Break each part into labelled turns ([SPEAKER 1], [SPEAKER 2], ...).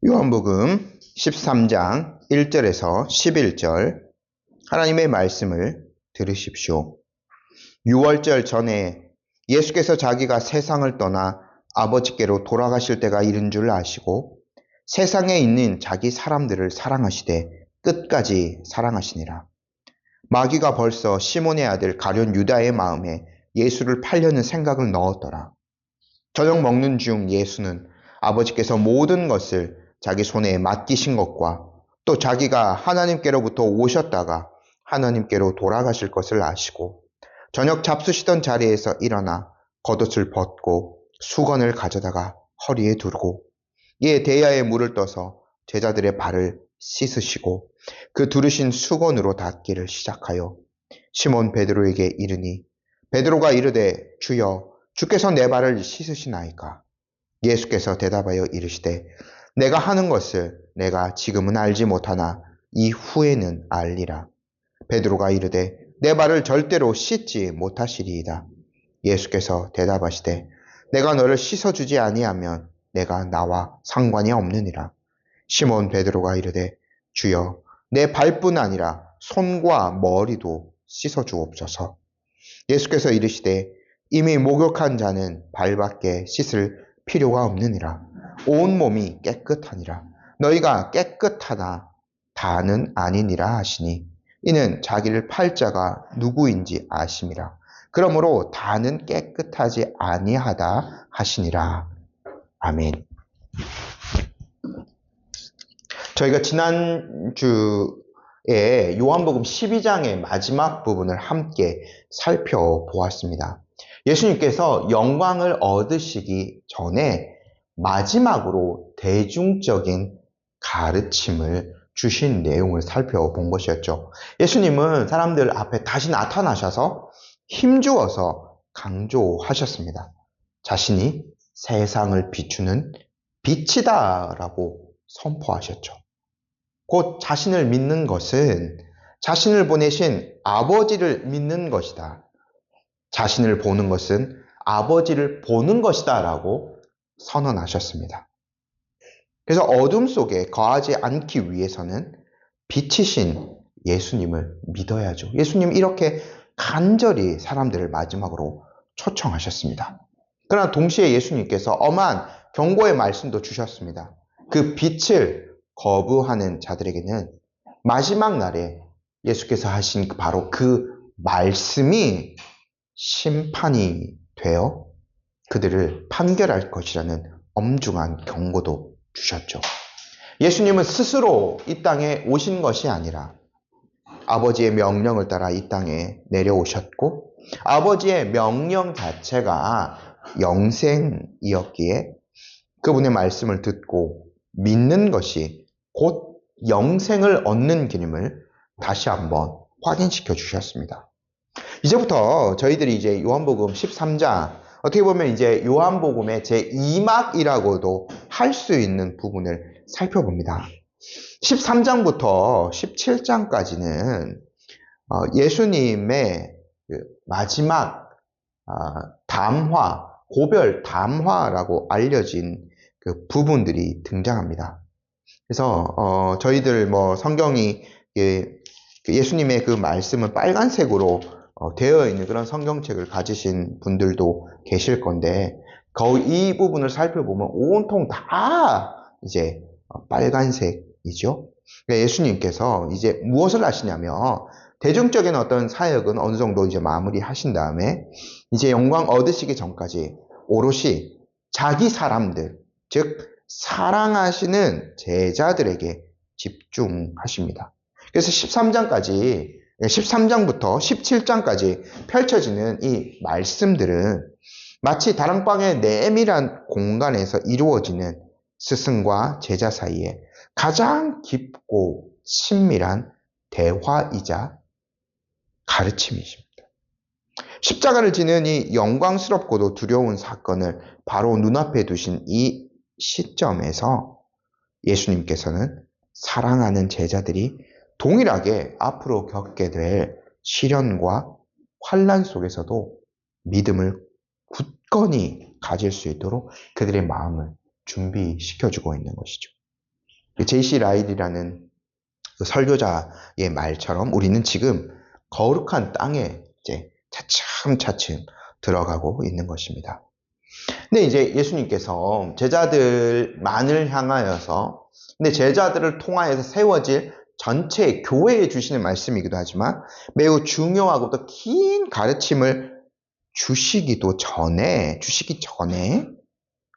[SPEAKER 1] 요한복음 13장 1절에서 11절 하나님의 말씀을 들으십시오. 6월절 전에 예수께서 자기가 세상을 떠나 아버지께로 돌아가실 때가 이른 줄 아시고 세상에 있는 자기 사람들을 사랑하시되 끝까지 사랑하시니라. 마귀가 벌써 시몬의 아들 가룟 유다의 마음에 예수를 팔려는 생각을 넣었더라. 저녁 먹는 중 예수는 아버지께서 모든 것을 자기 손에 맡기신 것과 또 자기가 하나님께로부터 오셨다가 하나님께로 돌아가실 것을 아시고 저녁 잡수시던 자리에서 일어나 겉옷을 벗고 수건을 가져다가 허리에 두르고 이에 대야에 물을 떠서 제자들의 발을 씻으시고 그 두르신 수건으로 닦기를 시작하여 시몬 베드로에게 이르니 베드로가 이르되 주여 주께서 내 발을 씻으시나이까. 예수께서 대답하여 이르시되 내가 하는 것을 내가 지금은 알지 못하나 이후에는 알리라. 베드로가 이르되 내 발을 절대로 씻지 못하시리이다. 예수께서 대답하시되 내가 너를 씻어주지 아니하면 내가 나와 상관이 없느니라. 시몬 베드로가 이르되 주여 내 발뿐 아니라 손과 머리도 씻어주옵소서. 예수께서 이르시되 이미 목욕한 자는 발밖에 씻을 필요가 없느니라. 온 몸이 깨끗하니라. 너희가 깨끗하나 다는 아니니라 하시니 이는 자기를 팔 자가 누구인지 아심이라. 그러므로 다는 깨끗하지 아니하다 하시니라. 아멘. 저희가 지난주에 요한복음 12장의 마지막 부분을 함께 살펴보았습니다. 예수님께서 영광을 얻으시기 전에 마지막으로 대중적인 가르침을 주신 내용을 살펴본 것이었죠. 예수님은 사람들 앞에 다시 나타나셔서 힘주어서 강조하셨습니다. 자신이 세상을 비추는 빛이다라고 선포하셨죠. 곧 자신을 믿는 것은 자신을 보내신 아버지를 믿는 것이다. 자신을 보는 것은 아버지를 보는 것이다 라고 선언하셨습니다. 그래서 어둠 속에 거하지 않기 위해서는 빛이신 예수님을 믿어야죠. 예수님 이렇게 간절히 사람들을 마지막으로 초청하셨습니다. 그러나 동시에 예수님께서 엄한 경고의 말씀도 주셨습니다. 그 빛을 거부하는 자들에게는 마지막 날에 예수께서 하신 바로 그 말씀이 심판이 되어 그들을 판결할 것이라는 엄중한 경고도 주셨죠. 예수님은 스스로 이 땅에 오신 것이 아니라 아버지의 명령을 따라 이 땅에 내려오셨고 아버지의 명령 자체가 영생이었기에 그분의 말씀을 듣고 믿는 것이 곧 영생을 얻는 길임을 다시 한번 확인시켜 주셨습니다. 이제부터 저희들이 이제 요한복음 13장 어떻게 보면 이제 요한복음의 제2막이라고도 할 수 있는 부분을 살펴봅니다. 13장부터 17장까지는 예수님의 마지막 담화, 고별 담화라고 알려진 그 부분들이 등장합니다. 그래서 저희들 성경이 예수님의 그 말씀은 빨간색으로 되어 있는 그런 성경책을 가지신 분들도 계실 건데 거의 이 부분을 살펴보면 온통 다 이제 빨간색이죠. 예수님께서 이제 무엇을 하시냐면 대중적인 어떤 사역은 어느 정도 이제 마무리 하신 다음에 이제 영광 얻으시기 전까지 오롯이 자기 사람들, 즉 사랑하시는 제자들에게 집중하십니다. 그래서 13장부터 17장까지 펼쳐지는 이 말씀들은 마치 다락방의 내밀한 공간에서 이루어지는 스승과 제자 사이에 가장 깊고 친밀한 대화이자 가르침이십니다. 십자가를 지는 이 영광스럽고도 두려운 사건을 바로 눈앞에 두신 이 시점에서 예수님께서는 사랑하는 제자들이 동일하게 앞으로 겪게 될 시련과 환난 속에서도 믿음을 굳건히 가질 수 있도록 그들의 마음을 준비시켜주고 있는 것이죠. J.C. 라일이라는 그 설교자의 말처럼 우리는 지금 거룩한 땅에 이제 차츰차츰 들어가고 있는 것입니다. 근데 이제 예수님께서 제자들만을 향하여서, 근데 제자들을 통하여서 세워질 전체 교회에 주시는 말씀이기도 하지만 매우 중요하고 또 긴 가르침을 주시기 전에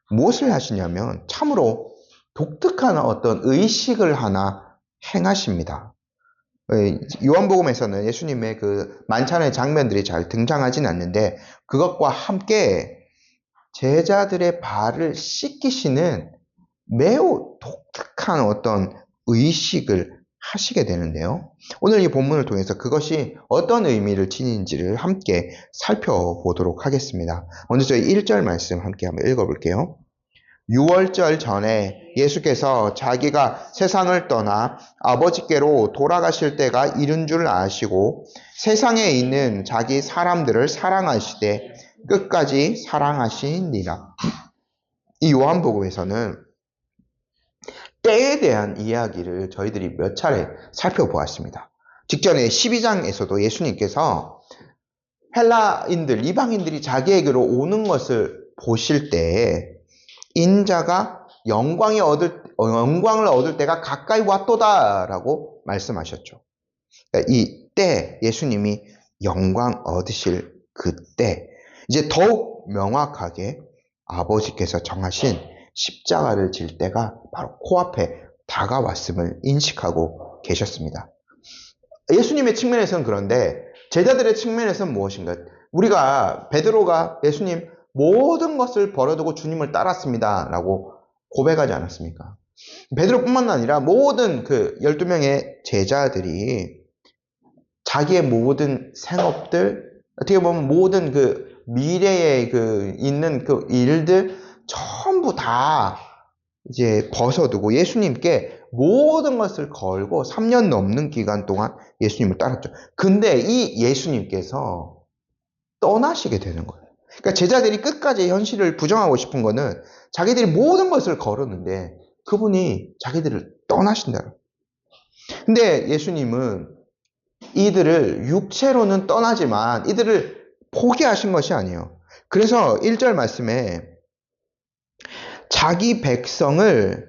[SPEAKER 1] 무엇을 하시냐면 참으로 독특한 어떤 의식을 하나 행하십니다. 요한복음에서는 예수님의 그 만찬의 장면들이 잘 등장하진 않는데 그것과 함께 제자들의 발을 씻기시는 매우 독특한 어떤 의식을 하시게 되는데요. 오늘 이 본문을 통해서 그것이 어떤 의미를 지니는지를 함께 살펴보도록 하겠습니다. 먼저 저희 1절 말씀 함께 한번 읽어볼게요. 6월절 전에 예수께서 자기가 세상을 떠나 아버지께로 돌아가실 때가 이른 줄 아시고 세상에 있는 자기 사람들을 사랑하시되 끝까지 사랑하시니라. 이 요한복음에서는 때에 대한 이야기를 저희들이 몇 차례 살펴보았습니다. 직전에 12장에서도 예수님께서 헬라인들, 이방인들이 자기에게로 오는 것을 보실 때 인자가 영광을 얻을 때가 가까이 왔도다라고 말씀하셨죠. 그러니까 이 때, 예수님이 영광 얻으실 그때, 이제 더욱 명확하게 아버지께서 정하신 십자가를 질 때가 바로 코앞에 다가왔음을 인식하고 계셨습니다. 예수님의 측면에서는 그런데 제자들의 측면에서는 무엇인가? 우리가 베드로가 예수님 모든 것을 버려두고 주님을 따랐습니다 라고 고백하지 않았습니까? 베드로뿐만 아니라 모든 그 12명의 제자들이 자기의 모든 생업들, 어떻게 보면 모든 그 미래에 그 있는 그 일들 전부 다 이제 벗어두고 예수님께 모든 것을 걸고 3년 넘는 기간 동안 예수님을 따랐죠. 근데 이 예수님께서 떠나시게 되는 거예요. 그러니까 제자들이 끝까지 현실을 부정하고 싶은 거는 자기들이 모든 것을 걸었는데 그분이 자기들을 떠나신다는 거예요. 근데 예수님은 이들을 육체로는 떠나지만 이들을 포기하신 것이 아니에요. 그래서 1절 말씀에 자기 백성을,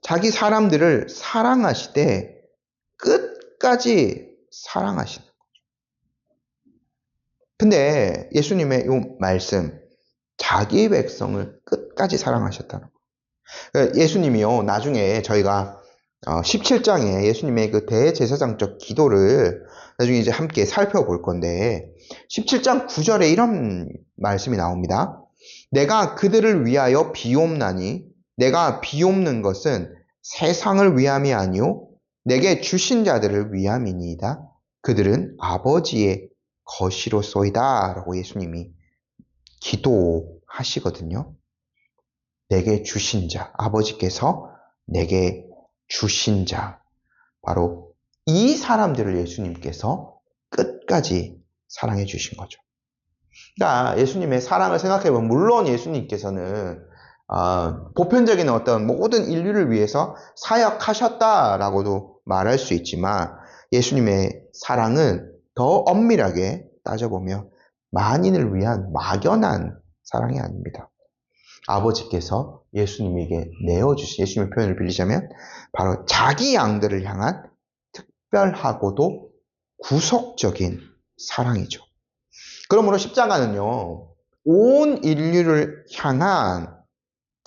[SPEAKER 1] 자기 사람들을 사랑하시되 끝까지 사랑하시는 거죠. 근데 예수님의 이 말씀, 자기 백성을 끝까지 사랑하셨다는 거예요. 예수님이요, 나중에 저희가 17장에 예수님의 그 대제사장적 기도를 나중에 이제 함께 살펴볼 건데 17장 9절에 이런 말씀이 나옵니다. 내가 그들을 위하여 비옵나니 내가 비옵는 것은 세상을 위함이 아니요 내게 주신 자들을 위함이니이다. 그들은 아버지의 것이로소이다 라고 예수님이 기도하시거든요. 내게 주신 자, 아버지께서 내게 주신 자, 바로 이 사람들을 예수님께서 끝까지 사랑해 주신 거죠. 그러니까 예수님의 사랑을 생각해보면 물론 예수님께서는 보편적인 어떤 모든 인류를 위해서 사역하셨다라고도 말할 수 있지만 예수님의 사랑은 더 엄밀하게 따져보면 만인을 위한 막연한 사랑이 아닙니다. 아버지께서 예수님에게 내어주신, 예수님의 표현을 빌리자면 바로 자기 양들을 향한 특별하고도 구속적인 사랑이죠. 그러므로 십자가는요, 온 인류를 향한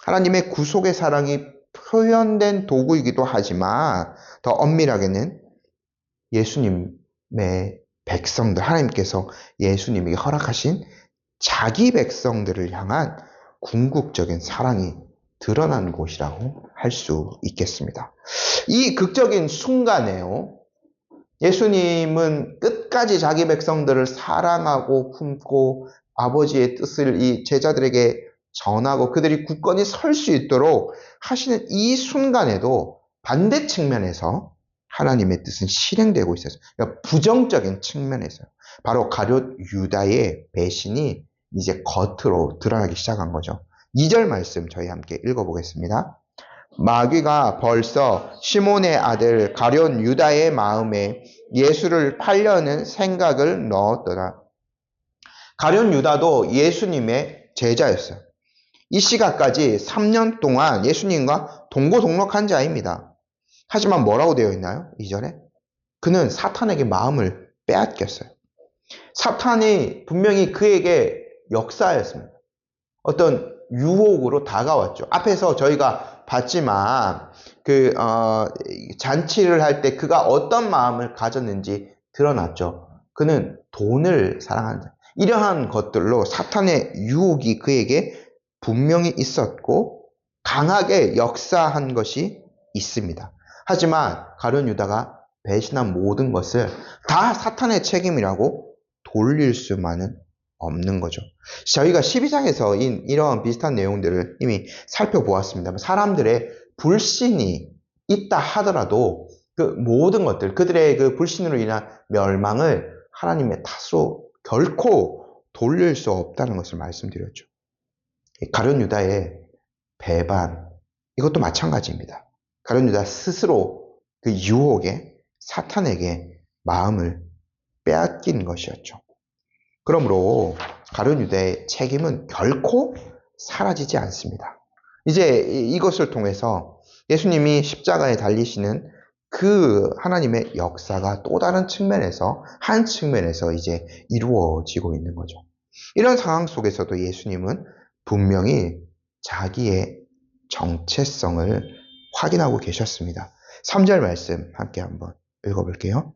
[SPEAKER 1] 하나님의 구속의 사랑이 표현된 도구이기도 하지만 더 엄밀하게는 예수님의 백성들, 하나님께서 예수님에게 허락하신 자기 백성들을 향한 궁극적인 사랑이 드러난 곳이라고 할 수 있겠습니다. 이 극적인 순간에요, 예수님은 끝까지 자기 백성들을 사랑하고 품고 아버지의 뜻을 이 제자들에게 전하고 그들이 굳건히 설 수 있도록 하시는 이 순간에도 반대 측면에서 하나님의 뜻은 실행되고 있어요. 그러니까 부정적인 측면에서 바로 가룟 유다의 배신이 이제 겉으로 드러나기 시작한 거죠. 2절 말씀 저희 함께 읽어보겠습니다. 마귀가 벌써 시몬의 아들 가룟 유다의 마음에 예수를 팔려는 생각을 넣었더라. 가룟 유다도 예수님의 제자였어요. 이 시각까지 3년 동안 예수님과 동고동락한 자입니다. 하지만 뭐라고 되어 있나요? 2절에 그는 사탄에게 마음을 빼앗겼어요. 사탄이 분명히 그에게 역사였습니다. 어떤 유혹으로 다가왔죠. 앞에서 저희가 봤지만 잔치를 할 때 그가 어떤 마음을 가졌는지 드러났죠. 그는 돈을 사랑한다. 이러한 것들로 사탄의 유혹이 그에게 분명히 있었고 강하게 역사한 것이 있습니다. 하지만 가룟 유다가 배신한 모든 것을 다 사탄의 책임이라고 돌릴 수만은 없는 거죠. 저희가 12장에서 이러한 비슷한 내용들을 이미 살펴보았습니다. 사람들의 불신이 있다 하더라도 그 모든 것들, 그들의 그 불신으로 인한 멸망을 하나님의 탓으로 결코 돌릴 수 없다는 것을 말씀드렸죠. 가룟 유다의 배반, 이것도 마찬가지입니다. 가룟 유다 스스로 그 유혹에 사탄에게 마음을 빼앗긴 것이었죠. 그러므로 가룟 유다의 책임은 결코 사라지지 않습니다. 이제 이것을 통해서 예수님이 십자가에 달리시는 그 하나님의 역사가 또 다른 측면에서, 한 측면에서 이제 이루어지고 있는 거죠. 이런 상황 속에서도 예수님은 분명히 자기의 정체성을 확인하고 계셨습니다. 3절 말씀 함께 한번 읽어볼게요.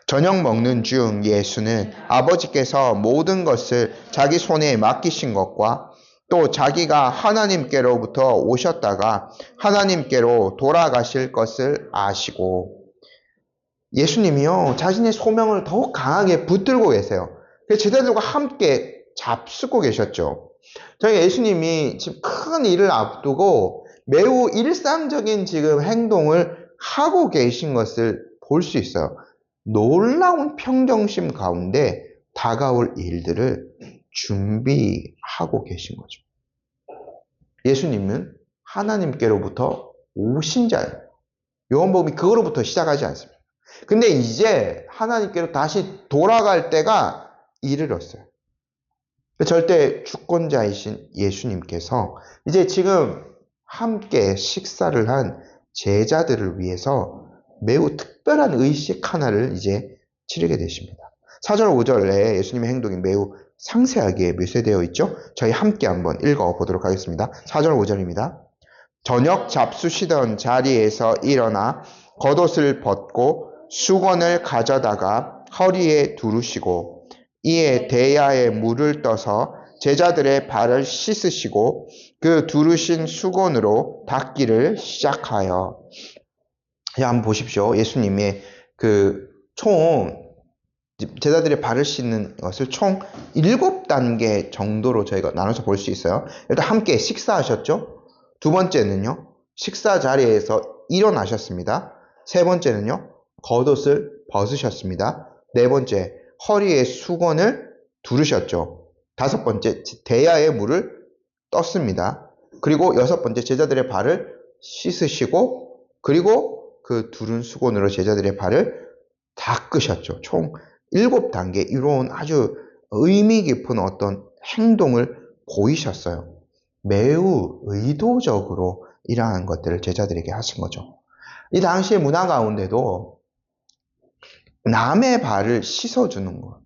[SPEAKER 1] 저녁 먹는 중 예수는 아버지께서 모든 것을 자기 손에 맡기신 것과 또 자기가 하나님께로부터 오셨다가 하나님께로 돌아가실 것을 아시고, 예수님이요 자신의 소명을 더욱 강하게 붙들고 계세요. 그래서 제자들과 함께 잡수고 계셨죠. 저희 예수님이 지금 큰 일을 앞두고 매우 일상적인 지금 행동을 하고 계신 것을 볼 수 있어요. 놀라운 평정심 가운데 다가올 일들을 준비하고 계신 거죠. 예수님은 하나님께로부터 오신 자예요. 요한복음이 그거로부터 시작하지 않습니다. 근데 이제 하나님께로 다시 돌아갈 때가 이르렀어요. 절대 주권자이신 예수님께서 이제 지금 함께 식사를 한 제자들을 위해서 매우 특별한 의식 하나를 이제 치르게 되십니다. 4절 5절에 예수님의 행동이 매우 상세하게 묘사되어 있죠. 저희 함께 한번 읽어보도록 하겠습니다. 4절 5절입니다. 저녁 잡수시던 자리에서 일어나 겉옷을 벗고 수건을 가져다가 허리에 두르시고 이에 대야에 물을 떠서 제자들의 발을 씻으시고 그 두르신 수건으로 닦기를 시작하여. 한번 보십시오. 예수님의 제자들의 발을 씻는 것을 총 7단계 정도로 저희가 나눠서 볼 수 있어요. 일단 함께 식사하셨죠. 두 번째는요, 식사 자리에서 일어나셨습니다. 세 번째는요, 겉옷을 벗으셨습니다. 네 번째, 허리에 수건을 두르셨죠. 다섯 번째, 대야에 물을 떴습니다. 그리고 여섯 번째, 제자들의 발을 씻으시고, 그리고 그 두른 수건으로 제자들의 발을 닦으셨죠. 총 7단계 이런 아주 의미 깊은 어떤 행동을 보이셨어요. 매우 의도적으로 이러한 것들을 제자들에게 하신 거죠. 이 당시의 문화 가운데도 남의 발을 씻어주는 것,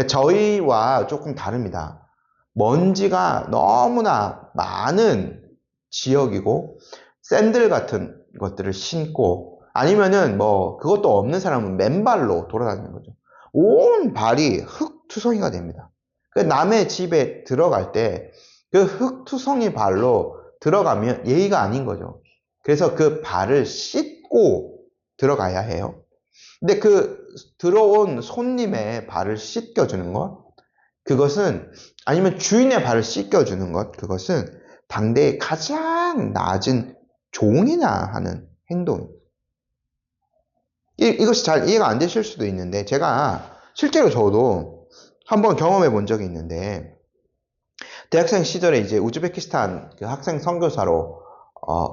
[SPEAKER 1] 저희와 조금 다릅니다. 먼지가 너무나 많은 지역이고 샌들 같은 것들을 신고, 아니면은 그것도 없는 사람은 맨발로 돌아다니는 거죠. 온 발이 흙투성이가 됩니다. 남의 집에 들어갈 때 그 흙투성이 발로 들어가면 예의가 아닌 거죠. 그래서 그 발을 씻고 들어가야 해요. 근데 그 들어온 손님의 발을 씻겨주는 것, 그것은, 아니면 주인의 발을 씻겨주는 것, 그것은 당대의 가장 낮은 종이나 하는 행동입니다. 이것이 잘 이해가 안 되실 수도 있는데, 제가 실제로 저도 한번 경험해 본 적이 있는데, 대학생 시절에 이제 우즈베키스탄 그 학생 선교사로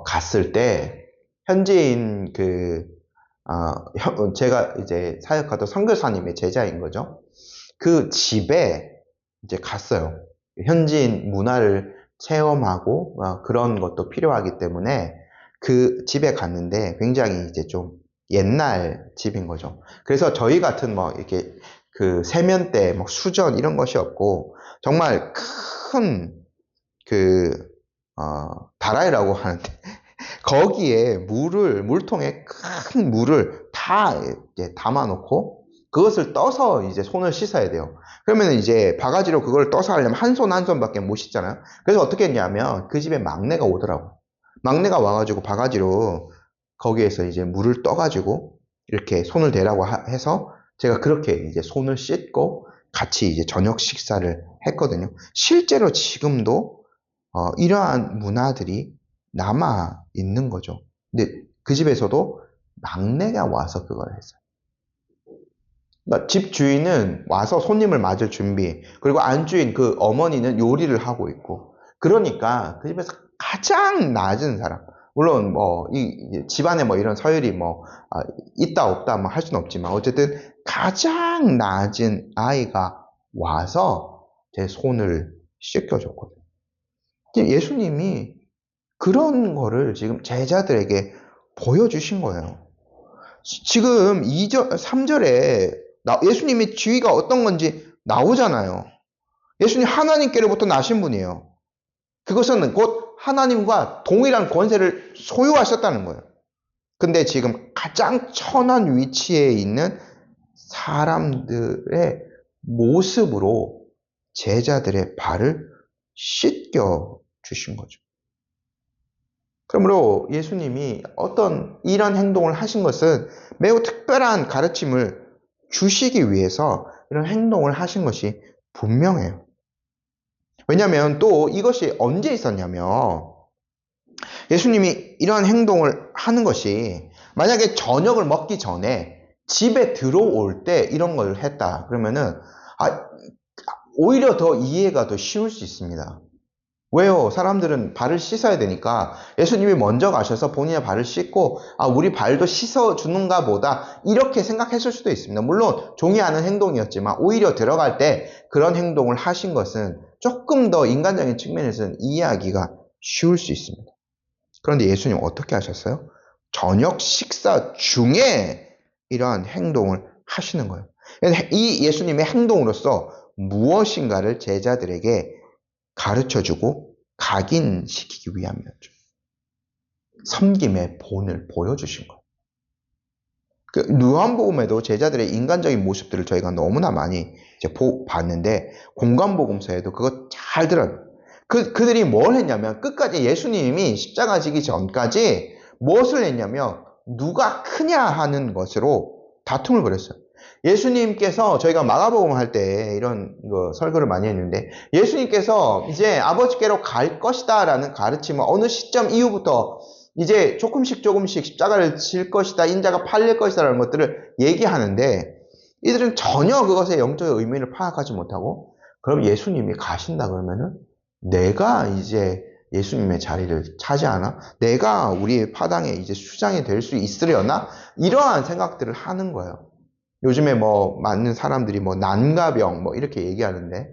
[SPEAKER 1] 갔을 때 현지인 제가 이제 사역하던 선교사님의 제자인 거죠. 그 집에 이제 갔어요. 현지인 문화를 체험하고 그런 것도 필요하기 때문에 그 집에 갔는데 굉장히 이제 좀 옛날 집인 거죠. 그래서 저희 같은 뭐 이렇게 그 세면대, 뭐 수전 이런 것이 없고 정말 큰 다라이라고 하는데 거기에 물통에 큰 물을 다 이제 담아놓고 그것을 떠서 이제 손을 씻어야 돼요. 그러면 이제 바가지로 그걸 떠서 하려면 한 손 한 손밖에 못 씻잖아요. 그래서 어떻게 했냐면 그 집에 막내가 오더라고. 막내가 와가지고 바가지로 거기에서 이제 물을 떠가지고 이렇게 손을 대라고 해서 제가 그렇게 이제 손을 씻고 같이 이제 저녁 식사를 했거든요. 실제로 지금도 이러한 문화들이 남아 있는 거죠. 근데 그 집에서도 막내가 와서 그걸 했어요. 그러니까 집 주인은 와서 손님을 맞을 준비, 그리고 안주인 그 어머니는 요리를 하고 있고, 그러니까 그 집에서 가장 낮은 사람, 물론 뭐 이 집안에 뭐 이런 서열이 뭐 있다 없다 뭐 할 수는 없지만 어쨌든 가장 낮은 아이가 와서 제 손을 씻겨줬거든요. 예수님이 그런 거를 지금 제자들에게 보여주신 거예요. 지금 3절에 예수님의 지위가 어떤 건지 나오잖아요. 예수님 하나님께로부터 나신 분이에요. 그것은 곧 하나님과 동일한 권세를 소유하셨다는 거예요. 근데 지금 가장 천한 위치에 있는 사람들의 모습으로 제자들의 발을 씻겨 주신 거죠. 그러므로 예수님이 어떤 이런 행동을 하신 것은 매우 특별한 가르침을 주시기 위해서 이런 행동을 하신 것이 분명해요. 왜냐하면 또 이것이 언제 있었냐면 예수님이 이런 행동을 하는 것이 만약에 저녁을 먹기 전에 집에 들어올 때 이런 걸 했다 그러면은 오히려 더 이해가 더 쉬울 수 있습니다. 왜요? 사람들은 발을 씻어야 되니까 예수님이 먼저 가셔서 본인의 발을 씻고 우리 발도 씻어주는가 보다 이렇게 생각했을 수도 있습니다. 물론 종이하는 행동이었지만 오히려 들어갈 때 그런 행동을 하신 것은 조금 더 인간적인 측면에서는 이해하기가 쉬울 수 있습니다. 그런데 예수님 어떻게 하셨어요? 저녁 식사 중에 이러한 행동을 하시는 거예요. 이 예수님의 행동으로서 무엇인가를 제자들에게 가르쳐주고 각인시키기 위함이었죠. 섬김의 본을 보여주신 거예요. 누한복음에도 제자들의 인간적인 모습들을 저희가 너무나 많이 이제 봤는데 공관복음서에도 그거 잘 들어요. 그들이 뭘 했냐면 끝까지 예수님이 십자가 지기 전까지 무엇을 했냐면 누가 크냐 하는 것으로 다툼을 벌였어요. 예수님께서 저희가 마가복음 할 때 이런 설교를 많이 했는데 예수님께서 이제 아버지께로 갈 것이다 라는 가르침을 어느 시점 이후부터 이제 조금씩 십자가를 질 것이다, 인자가 팔릴 것이다 라는 것들을 얘기하는데 이들은 전혀 그것의 영적인 의미를 파악하지 못하고 그럼 예수님이 가신다 그러면은 내가 이제 예수님의 자리를 차지하나? 내가 우리의 파당에 이제 수장이 될 수 있으려나? 이러한 생각들을 하는 거예요. 요즘에 뭐 많은 사람들이 뭐 난가병 뭐 이렇게 얘기하는데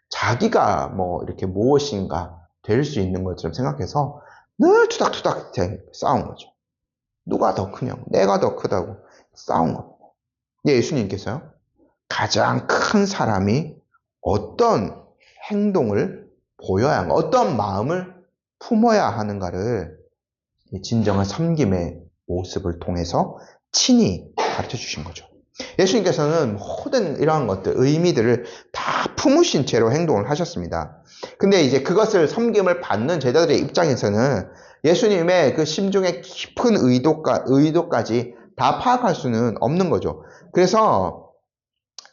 [SPEAKER 1] 자기가 뭐 이렇게 무엇인가 될 수 있는 것처럼 생각해서 늘 투닥투닥 싸운 거죠. 누가 더 크냐고, 내가 더 크다고 싸운 겁니다. 예수님께서요, 가장 큰 사람이 어떤 행동을 보여야 하는가, 어떤 마음을 품어야 하는가를 진정한 섬김의 모습을 통해서 친히 가르쳐 주신 거죠. 예수님께서는 모든 이러한 것들, 의미들을 다 품으신 채로 행동을 하셨습니다. 근데 이제 그것을 섬김을 받는 제자들의 입장에서는 예수님의 그 심중의 깊은 의도까지 다 파악할 수는 없는 거죠. 그래서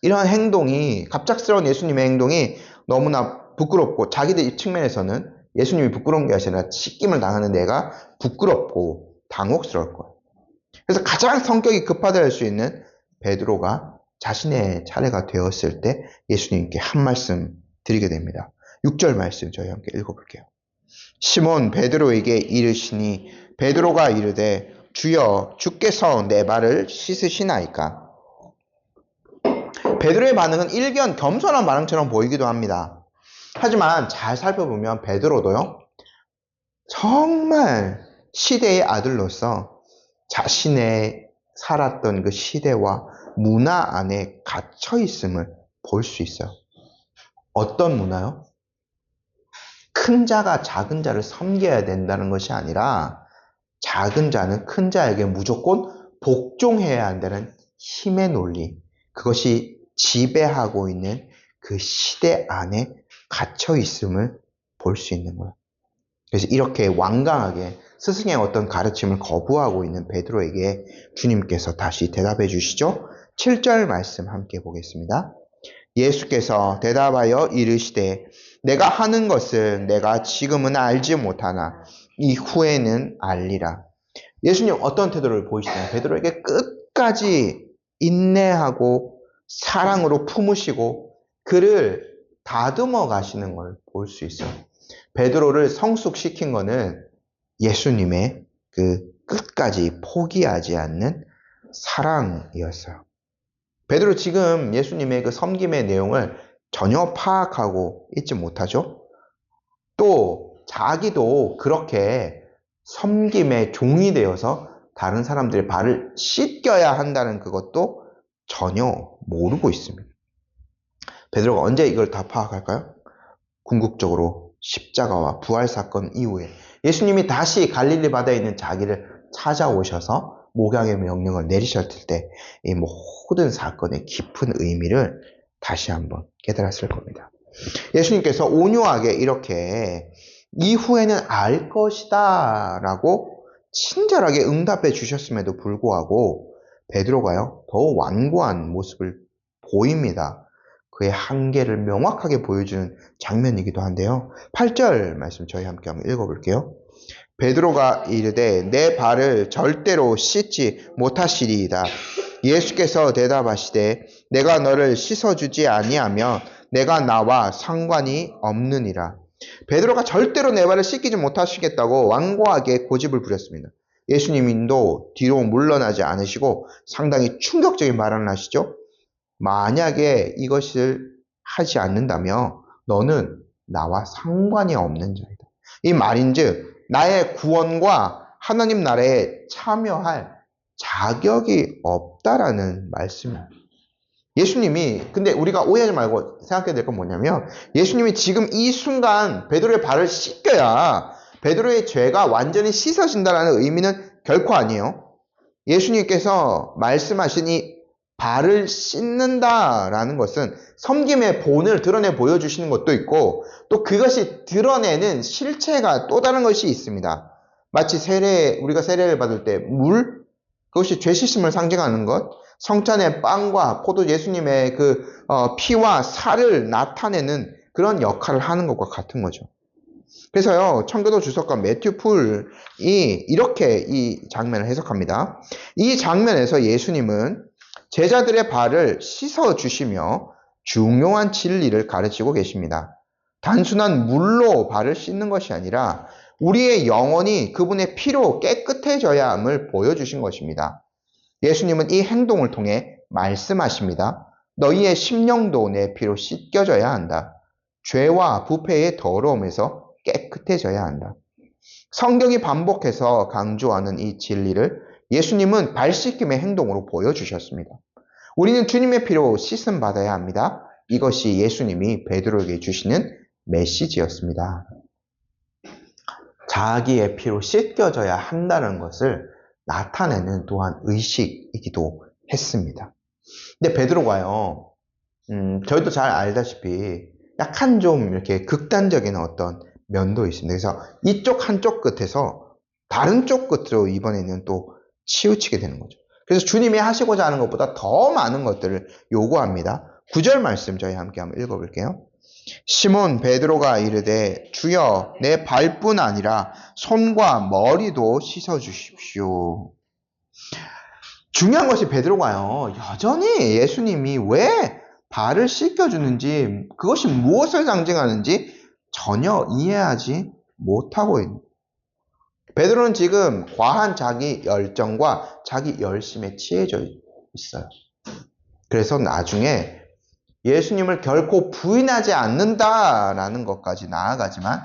[SPEAKER 1] 이러한 행동이, 갑작스러운 예수님의 행동이 너무나 부끄럽고 자기들 측면에서는 예수님이 부끄러운 게 아니라 씻김을 당하는 내가 부끄럽고 당혹스러울 거예요. 그래서 가장 성격이 급하다 수 있는 베드로가 자신의 차례가 되었을 때 예수님께 한 말씀 드리게 됩니다. 6절 말씀 저희 함께 읽어볼게요. 시몬 베드로에게 이르시니 베드로가 이르되 주여 주께서 내 발을 씻으시나이까. 베드로의 반응은 일견 겸손한 반응처럼 보이기도 합니다. 하지만 잘 살펴보면 베드로도요, 정말 시대의 아들로서 자신의 살았던 그 시대와 문화 안에 갇혀 있음을 볼 수 있어요. 어떤 문화요? 큰 자가 작은 자를 섬겨야 된다는 것이 아니라 작은 자는 큰 자에게 무조건 복종해야 한다는 힘의 논리, 그것이 지배하고 있는 그 시대 안에 갇혀 있음을 볼 수 있는 거예요. 그래서 이렇게 완강하게 스승의 어떤 가르침을 거부하고 있는 베드로에게 주님께서 다시 대답해 주시죠. 7절 말씀 함께 보겠습니다. 예수께서 대답하여 이르시되 내가 하는 것을 내가 지금은 알지 못하나 이후에는 알리라. 예수님 어떤 태도를 보이시나요? 베드로에게 끝까지 인내하고 사랑으로 품으시고 그를 다듬어 가시는 걸 볼 수 있어요. 베드로를 성숙시킨 거는 예수님의 그 끝까지 포기하지 않는 사랑이었어요. 베드로 지금 예수님의 그 섬김의 내용을 전혀 파악하고 있지 못하죠. 또 자기도 그렇게 섬김의 종이 되어서 다른 사람들의 발을 씻겨야 한다는 그것도 전혀 모르고 있습니다. 베드로가 언제 이걸 다 파악할까요? 궁극적으로 십자가와 부활 사건 이후에 예수님이 다시 갈릴리 바다에 있는 자기를 찾아오셔서 목양의 명령을 내리셨을 때 이 모든 사건의 깊은 의미를 다시 한번 깨달았을 겁니다. 예수님께서 온유하게 이렇게 이후에는 알 것이다 라고 친절하게 응답해 주셨음에도 불구하고 베드로가요, 더욱 완고한 모습을 보입니다. 그의 한계를 명확하게 보여주는 장면이기도 한데요. 8절 말씀 저희 함께 한번 읽어볼게요. 베드로가 이르되 내 발을 절대로 씻지 못하시리이다. 예수께서 대답하시되 내가 너를 씻어주지 아니하면 내가 나와 상관이 없느니라. 베드로가 절대로 내 발을 씻기지 못하시겠다고 완고하게 고집을 부렸습니다. 예수님도 뒤로 물러나지 않으시고 상당히 충격적인 발언을 하시죠. 만약에 이것을 하지 않는다면 너는 나와 상관이 없는 자이다. 이 말인즉 나의 구원과 하나님 나라에 참여할 자격이 없다라는 말씀입니다. 예수님이, 근데 우리가 오해하지 말고 생각해야 될 건 뭐냐면 예수님이 지금 이 순간 베드로의 발을 씻겨야 베드로의 죄가 완전히 씻어진다는 의미는 결코 아니에요. 예수님께서 말씀하신 이 발을 씻는다라는 것은 섬김의 본을 드러내 보여주시는 것도 있고 또 그것이 드러내는 실체가 또 다른 것이 있습니다. 마치 우리가 세례를 받을 때 물, 그것이 죄 씻음을 상징하는 것, 성찬의 빵과 포도 예수님의 그 피와 살을 나타내는 그런 역할을 하는 것과 같은 거죠. 그래서요, 청교도 주석가 매튜 풀이 이렇게 이 장면을 해석합니다. 이 장면에서 예수님은 제자들의 발을 씻어주시며 중요한 진리를 가르치고 계십니다. 단순한 물로 발을 씻는 것이 아니라 우리의 영혼이 그분의 피로 깨끗해져야 함을 보여주신 것입니다. 예수님은 이 행동을 통해 말씀하십니다. 너희의 심령도 내 피로 씻겨져야 한다. 죄와 부패의 더러움에서 깨끗해져야 한다. 성경이 반복해서 강조하는 이 진리를 예수님은 발 씻김의 행동으로 보여주셨습니다. 우리는 주님의 피로 씻음 받아야 합니다. 이것이 예수님이 베드로에게 주시는 메시지였습니다. 자기의 피로 씻겨져야 한다는 것을 나타내는 또한 의식이기도 했습니다. 근데 베드로가요, 저희도 잘 알다시피 약간 좀 이렇게 극단적인 어떤 면도 있습니다. 그래서 이쪽 한쪽 끝에서 다른 쪽 끝으로 이번에는 또 치우치게 되는 거죠. 그래서 주님이 하시고자 하는 것보다 더 많은 것들을 요구합니다. 9절 말씀 저희 함께 한번 읽어볼게요. 시몬 베드로가 이르되 주여 내 발뿐 아니라 손과 머리도 씻어주십시오. 중요한 것이 베드로가요, 여전히 예수님이 왜 발을 씻겨주는지, 그것이 무엇을 상징하는지 전혀 이해하지 못하고 있는. 베드로는 지금 과한 자기 열정과 자기 열심에 치해져 있어요. 그래서 나중에 예수님을 결코 부인하지 않는다라는 것까지 나아가지만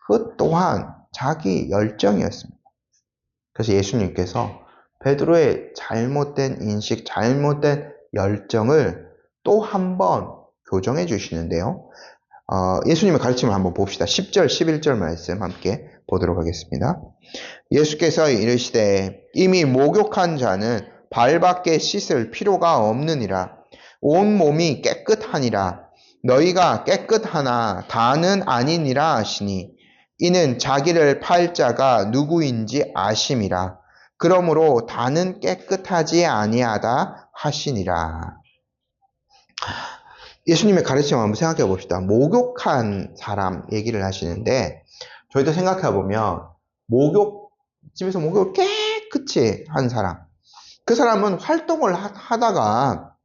[SPEAKER 1] 그 또한 자기 열정이었습니다. 그래서 예수님께서 베드로의 잘못된 인식, 잘못된 열정을 또 한 번 교정해 주시는데요. 예수님의 가르침을 한번 봅시다. 10절, 11절 말씀 함께 보도록 하겠습니다. 예수께서 이르시되 이미 목욕한 자는 발밖에 씻을 필요가 없느니라. 온 몸이 깨끗하니라. 너희가 깨끗하나 다는 아니니라 하시니 이는 자기를 팔 자가 누구인지 아심이라. 그러므로 다는 깨끗하지 아니하다 하시니라. 예수님의 가르침을 한번 생각해 봅시다. 목욕한 사람 얘기를 하시는데 저희도 생각해 보면 집에서 목욕을 깨끗이 한 사람, 그 사람은 활동을 하다가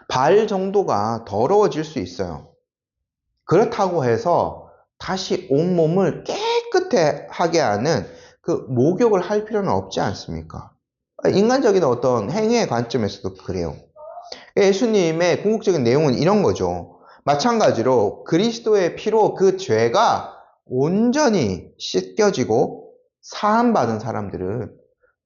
[SPEAKER 1] 발 정도가 더러워질 수 있어요. 그렇다고 해서 다시 온몸을 깨끗하게 하는 그 목욕을 할 필요는 없지 않습니까? 인간적인 어떤 행위의 관점에서도 그래요. 예수님의 궁극적인 내용은 이런 거죠. 마찬가지로 그리스도의 피로 그 죄가 온전히 씻겨지고 사함받은 사람들은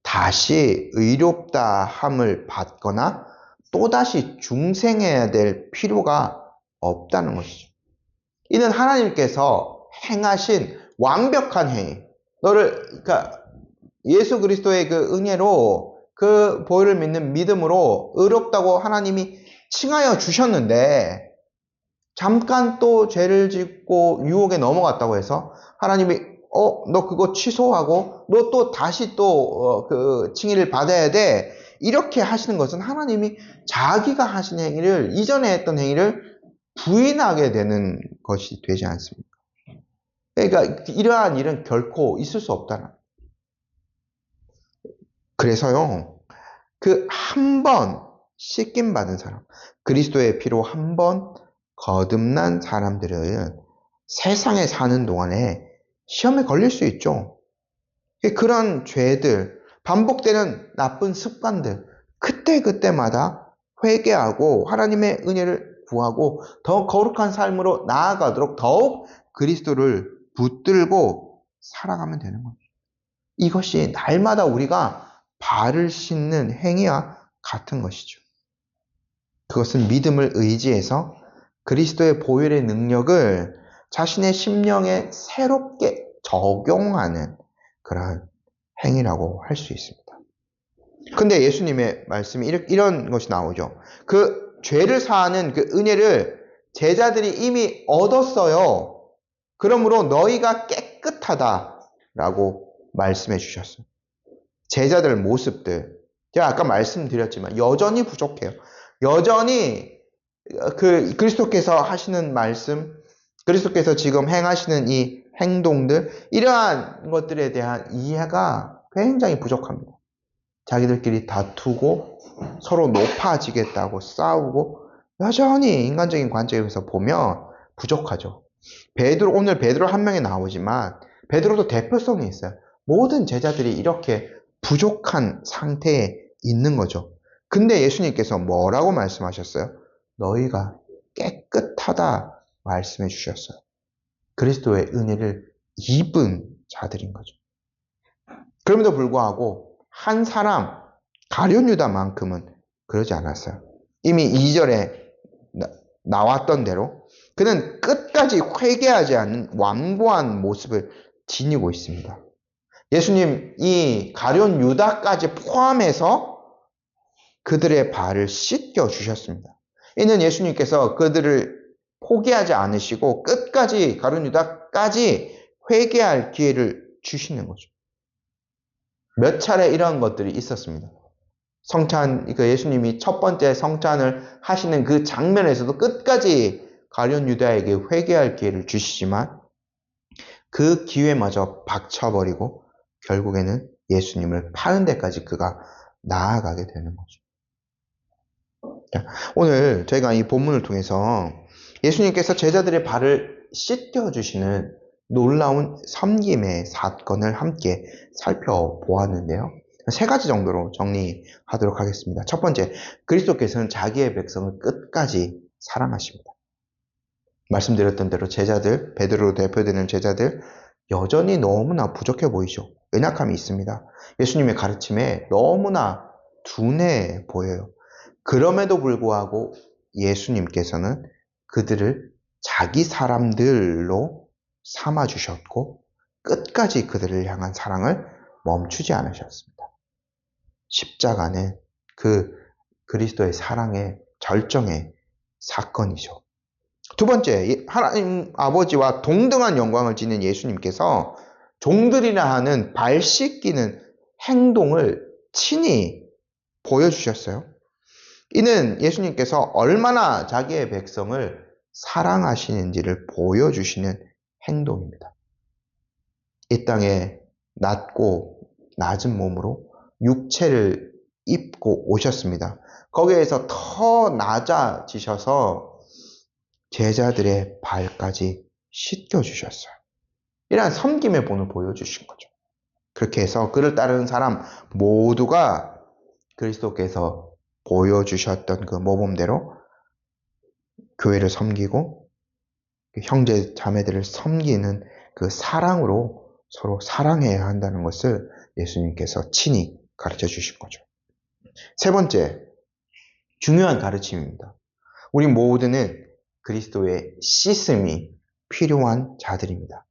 [SPEAKER 1] 다시 의롭다 함을 받거나 또다시 중생해야 될 필요가 없다는 것이죠. 이는 하나님께서 행하신 완벽한 행위, 그러니까 예수 그리스도의 그 은혜로 그 보혈을 믿는 믿음으로 의롭다고 하나님이 칭하여 주셨는데 잠깐 또 죄를 짓고 유혹에 넘어갔다고 해서 하나님이 너 그거 취소하고 너 또 다시 또 그 칭의를 받아야 돼, 이렇게 하시는 것은 하나님이 자기가 하신 행위를, 이전에 했던 행위를 부인하게 되는 것이 되지 않습니까? 그러니까 이러한 일은 결코 있을 수 없다는. 그래서요, 그 한 번 씻김 받은 사람, 그리스도의 피로 한 번 거듭난 사람들은 세상에 사는 동안에 시험에 걸릴 수 있죠. 그런 죄들, 반복되는 나쁜 습관들, 그때마다 회개하고 하나님의 은혜를 구하고 더 거룩한 삶으로 나아가도록 더욱 그리스도를 붙들고 살아가면 되는 거죠. 이것이 날마다 우리가 발을 씻는 행위와 같은 것이죠. 그것은 믿음을 의지해서 그리스도의 보혈의 능력을 자신의 심령에 새롭게 적용하는 그러한 행위라고 할 수 있습니다. 근데 예수님의 말씀이 이런 것이 나오죠. 그 죄를 사하는 그 은혜를 제자들이 이미 얻었어요. 그러므로 너희가 깨끗하다라고 말씀해 주셨어요. 제자들 모습들, 제가 아까 말씀드렸지만 여전히 부족해요. 여전히 그 그리스도께서 하시는 말씀, 그리스도께서 지금 행하시는 이 행동들, 이러한 것들에 대한 이해가 굉장히 부족합니다. 자기들끼리 다투고 서로 높아지겠다고 싸우고 여전히 인간적인 관점에서 보면 부족하죠. 오늘 베드로 한 명이 나오지만 베드로도 대표성이 있어요. 모든 제자들이 이렇게 부족한 상태에 있는 거죠. 근데 예수님께서 뭐라고 말씀하셨어요? 너희가 깨끗하다 말씀해 주셨어요. 그리스도의 은혜를 입은 자들인 거죠. 그럼에도 불구하고 한 사람, 가룟 유다만큼은 그러지 않았어요. 이미 2절에 나왔던 대로 그는 끝까지 회개하지 않는 완고한 모습을 지니고 있습니다. 예수님 이 가룟 유다까지 포함해서 그들의 발을 씻겨 주셨습니다. 이는 예수님께서 그들을 포기하지 않으시고 끝까지 가룟 유다까지 회개할 기회를 주시는 거죠. 몇 차례 이런 것들이 있었습니다. 예수님이 첫 번째 성찬을 하시는 그 장면에서도 끝까지 가룟 유다에게 회개할 기회를 주시지만 그 기회마저 박쳐버리고 결국에는 예수님을 파는 데까지 그가 나아가게 되는 거죠. 오늘 저희가 이 본문을 통해서 예수님께서 제자들의 발을 씻겨주시는 놀라운 섬김의 사건을 함께 살펴보았는데요. 세 가지 정도로 정리하도록 하겠습니다. 첫 번째, 그리스도께서는 자기의 백성을 끝까지 사랑하십니다. 말씀드렸던 대로 제자들, 베드로로 대표되는 제자들 여전히 너무나 부족해 보이죠. 연약함이 있습니다. 예수님의 가르침에 너무나 둔해 보여요. 그럼에도 불구하고 예수님께서는 그들을 자기 사람들로 삼아주셨고 끝까지 그들을 향한 사랑을 멈추지 않으셨습니다. 십자가는 그 그리스도의 사랑의 절정의 사건이죠. 두 번째, 하나님 아버지와 동등한 영광을 지닌 예수님께서 종들이라 하는 발 씻기는 행동을 친히 보여주셨어요. 이는 예수님께서 얼마나 자기의 백성을 사랑하시는지를 보여주시는 행동입니다. 이 땅에 낮고 낮은 몸으로 육체를 입고 오셨습니다. 거기에서 더 낮아지셔서 제자들의 발까지 씻겨주셨어요. 이러한 섬김의 본을 보여주신 거죠. 그렇게 해서 그를 따르는 사람 모두가 그리스도께서 보여주셨던 그 모범대로 교회를 섬기고 형제 자매들을 섬기는 그 사랑으로 서로 사랑해야 한다는 것을 예수님께서 친히 가르쳐 주신 거죠. 세 번째, 중요한 가르침입니다. 우리 모두는 그리스도의 씻음이 필요한 자들입니다.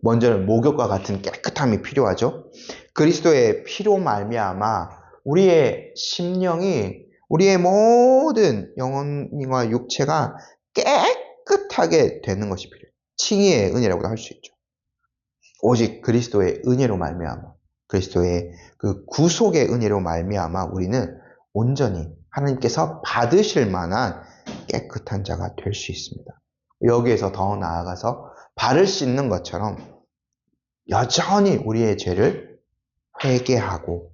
[SPEAKER 1] 먼저는 목욕과 같은 깨끗함이 필요하죠. 그리스도의 피로 말미암아 우리의 심령이, 우리의 모든 영혼과 육체가 깨끗하게 되는 것이 필요해요. 칭의의 은혜라고도 할 수 있죠. 오직 그리스도의 은혜로 말미암아, 그리스도의 그 구속의 은혜로 말미암아 우리는 온전히 하나님께서 받으실 만한 깨끗한 자가 될 수 있습니다. 여기에서 더 나아가서 발을 씻는 것처럼 여전히 우리의 죄를 회개하고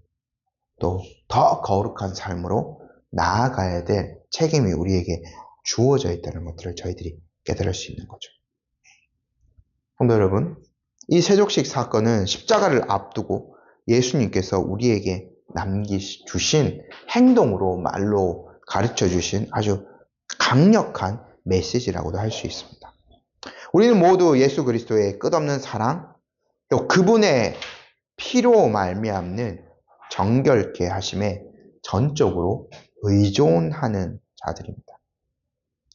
[SPEAKER 1] 또 더 거룩한 삶으로 나아가야 될 책임이 우리에게 주어져 있다는 것들을 저희들이 깨달을 수 있는 거죠. 성도 여러분, 이 세족식 사건은 십자가를 앞두고 예수님께서 우리에게 남겨주신 행동으로 말로 가르쳐 주신 아주 강력한 메시지라고도 할 수 있습니다. 우리는 모두 예수 그리스도의 끝없는 사랑, 또 그분의 피로 말미암는 정결케 하심에 전적으로 의존하는 자들입니다.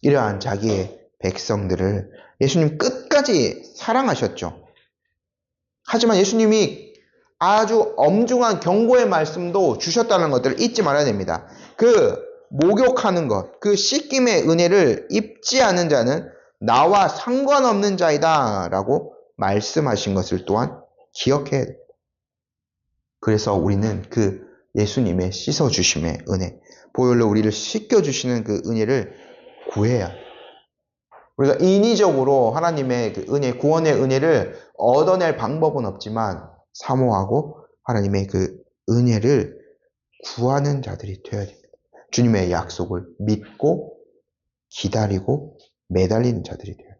[SPEAKER 1] 이러한 자기의 백성들을 예수님 끝까지 사랑하셨죠. 하지만 예수님이 아주 엄중한 경고의 말씀도 주셨다는 것들을 잊지 말아야 됩니다. 그 목욕하는 것, 그 씻김의 은혜를 입지 않은 자는 나와 상관없는 자이다 라고 말씀하신 것을 또한 기억해야 됩니다. 그래서 우리는 그 예수님의 씻어주심의 은혜, 보혈로 우리를 씻겨주시는 그 은혜를 구해야 합니다. 우리가 인위적으로 하나님의 그 은혜, 구원의 은혜를 얻어낼 방법은 없지만 사모하고 하나님의 그 은혜를 구하는 자들이 되어야 됩니다. 주님의 약속을 믿고 기다리고 매달리는 자들이 돼요.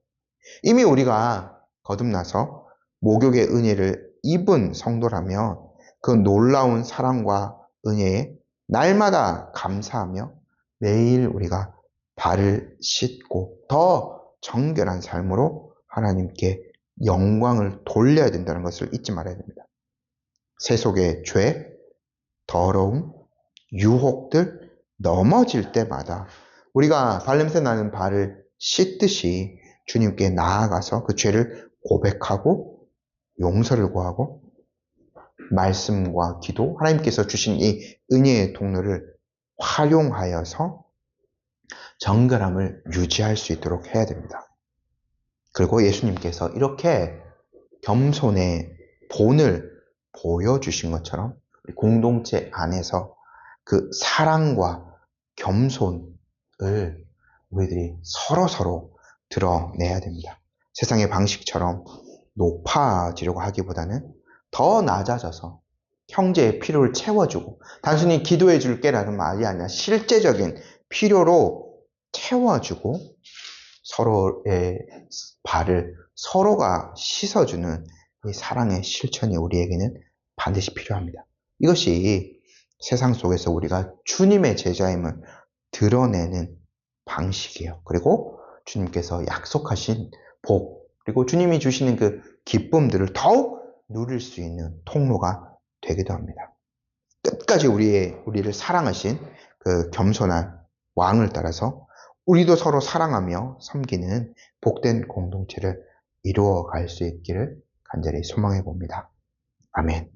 [SPEAKER 1] 이미 우리가 거듭나서 목욕의 은혜를 입은 성도라면 그 놀라운 사랑과 은혜에 날마다 감사하며 매일 우리가 발을 씻고 더 정결한 삶으로 하나님께 영광을 돌려야 된다는 것을 잊지 말아야 됩니다. 세속의 죄, 더러움, 유혹들 넘어질 때마다 우리가 발냄새 나는 발을 씻듯이 주님께 나아가서 그 죄를 고백하고 용서를 구하고 말씀과 기도, 하나님께서 주신 이 은혜의 통로를 활용하여서 정결함을 유지할 수 있도록 해야 됩니다. 그리고 예수님께서 이렇게 겸손의 본을 보여주신 것처럼 공동체 안에서 그 사랑과 겸손을 우리들이 서로 드러내야 됩니다. 세상의 방식처럼 높아지려고 하기보다는 더 낮아져서 형제의 필요를 채워주고 단순히 기도해 줄게라는 말이 아니라 실제적인 필요로 채워주고 서로의 발을 서로가 씻어주는 이 사랑의 실천이 우리에게는 반드시 필요합니다. 이것이 세상 속에서 우리가 주님의 제자임을 드러내는 방식이에요. 그리고 주님께서 약속하신 복, 그리고 주님이 주시는 그 기쁨들을 더욱 누릴 수 있는 통로가 되기도 합니다. 끝까지 우리를 사랑하신 그 겸손한 왕을 따라서 우리도 서로 사랑하며 섬기는 복된 공동체를 이루어 갈 수 있기를 간절히 소망해 봅니다. 아멘.